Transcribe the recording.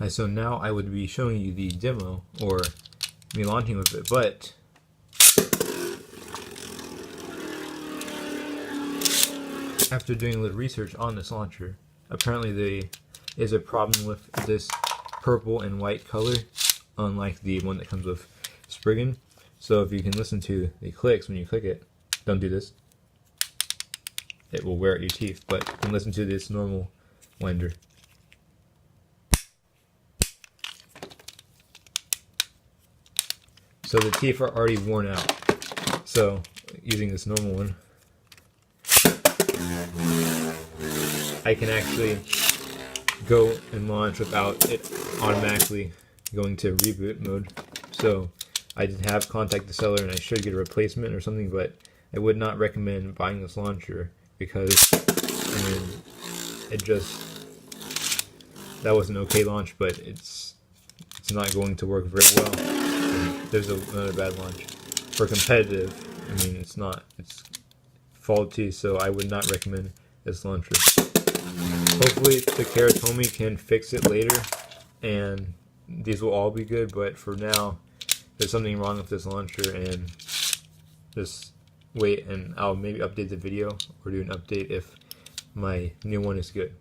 So now I would be showing you the demo, or me launching with it, but after doing a little research on this launcher, apparently there is a problem with this purple and white color, unlike the one that comes with Spriggan. So if you can listen to the clicks when you click it, don't do this. It will wear out your teeth, but you can listen to this normal winder. So the teeth are already worn out. So using this normal one, I can actually go and launch without it automatically going to reboot mode. So I did have contact the seller and I should get a replacement or something, but I would not recommend buying this launcher because, I mean, that was an okay launch, but it's not going to work very well. And there's another bad launch. For competitive, I mean, it's faulty, so I would not recommend this launcher. Hopefully the Karatomi can fix it later and these will all be good, but for now there's something wrong with this launcher, and just wait and I'll maybe update the video or do an update if my new one is good.